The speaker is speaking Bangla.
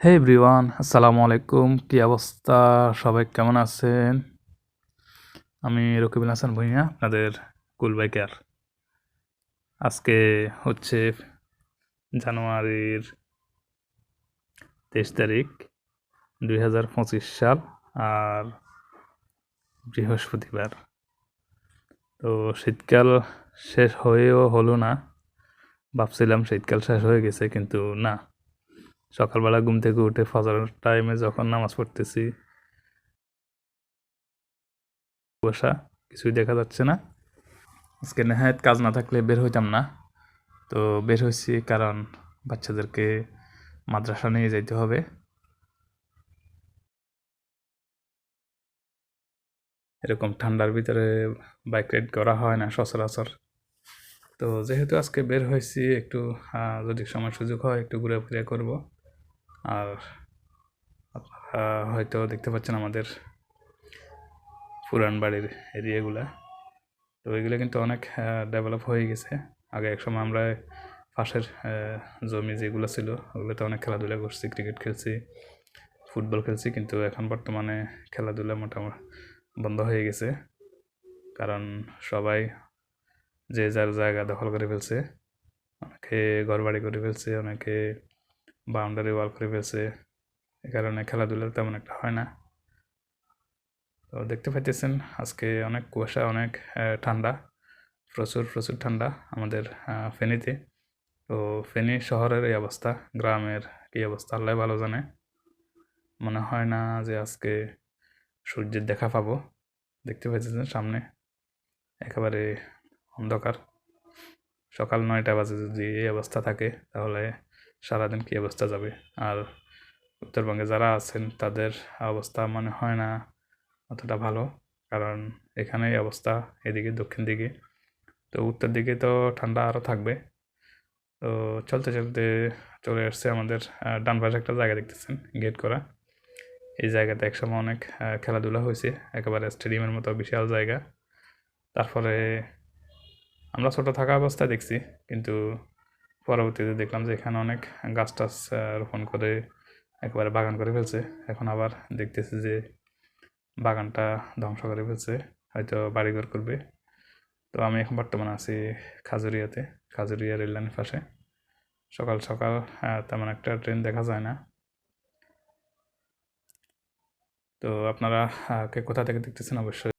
হে এভরিওয়ান, আসসালামু আলাইকুম। কি অবস্থা? সবাই কেমন আছেন? আমি রকিবুল হাসান ভূঁইয়া, আপনাদের কুল বাইকার। আজকে হচ্ছে জানুয়ারির 23 তারিখ 2025 সাল, আর বৃহস্পতিবার। তো শীতকাল শেষ হয়েও হলো না। ভাবছিলাম শীতকাল শেষ হয়ে গেছে, কিন্তু না। সকালবেলা ঘুম থেকে উঠে ফজরের টাইমে যখন নামাজ পড়তেছি, কুয়াশা, কিছুই দেখা যাচ্ছে না। আজকে নেহায়েত কাজ না থাকলে বের হইতাম না। তো বের হয়েছি কারণ বাচ্চাদেরকে মাদ্রাসা নিয়ে যাইতে হবে। এরকম ঠান্ডার ভিতরে বাইক রাইড করা হয় না সচরাচর। তো যেহেতু আজকে বের হয়েছি, একটু যদি সময় সুযোগ হয় একটু ঘুরে করব। আর আপনারা হয়তো দেখতে পাচ্ছেন আমাদের পুরান বাড়ির এরিয়াগুলা। তো এগুলো কিন্তু অনেক ডেভেলপ হয়ে গেছে। আগে একসময় আমরা পাশের জমি যেগুলো ছিল ওগুলোতে অনেক খেলাধুলা করছি, ক্রিকেট খেলছি, ফুটবল খেলছি, কিন্তু এখন বর্তমানে খেলাধুলা মোটামুটি বন্ধ হয়ে গেছে। কারণ সবাই যে যার জায়গা দখল করে ফেলছে। অনেকে ঘরবাড়ি করে ফেলছে, অনেকে বাউন্ডারি ওয়াল করে ফেলছে। এ কারণে খেলাধুলা তেমন একটা হয় না। তো দেখতে পাইতেছেন আজকে অনেক কুয়াশা, অনেক ঠান্ডা, প্রচুর প্রচুর ঠান্ডা আমাদের ফেনীতে। তো ফেনী শহরের এই অবস্থা, গ্রামের কী অবস্থা আল্লাহ ভালো জানে। মনে হয় না যে আজকে সূর্যের দেখা পাবো। দেখতে পাচ্ছেন সামনে একেবারে অন্ধকার। সকাল 9টা বাজে যদি এই অবস্থা থাকে তাহলে সারাদিন কী অবস্থা যাবে। আর উত্তরবঙ্গে যারা আছেন তাদের অবস্থা মনে হয় না অতটা ভালো, কারণ এখানে এই অবস্থা, এদিকে দক্ষিণ দিকে। তো উত্তর দিকে তো ঠান্ডা আরও থাকবে। তো চলতে চলতে চলে আসছে আমাদের ডান পাশে একটা জায়গা দেখতেছেন গেট করা। এই জায়গাতে একসময় অনেক খেলাধুলা হয়েছে, একেবারে স্টেডিয়ামের মতো বিশাল জায়গা। তারপরে আমরা ছোট থাকা অবস্থায় দেখছি, কিন্তু পরবর্তীতে দেখলাম যে এখানে অনেক গাছ টাছ রোপণ করে একেবারে বাগান করে ফেলছে। এখন আবার দেখতেছি যে বাগানটা ধ্বংস করে ফেলছে, হয়তো বাড়িঘর করবে। তো আমি এখন বর্তমানে আছি খাজুরিয়াতে, খাজুরিয়া রেললাইনের পাশে। সকাল সকাল তেমন একটা ট্রেন দেখা যায় না। তো আপনারা কে কোথা থেকে দেখতেছেন অবশ্যই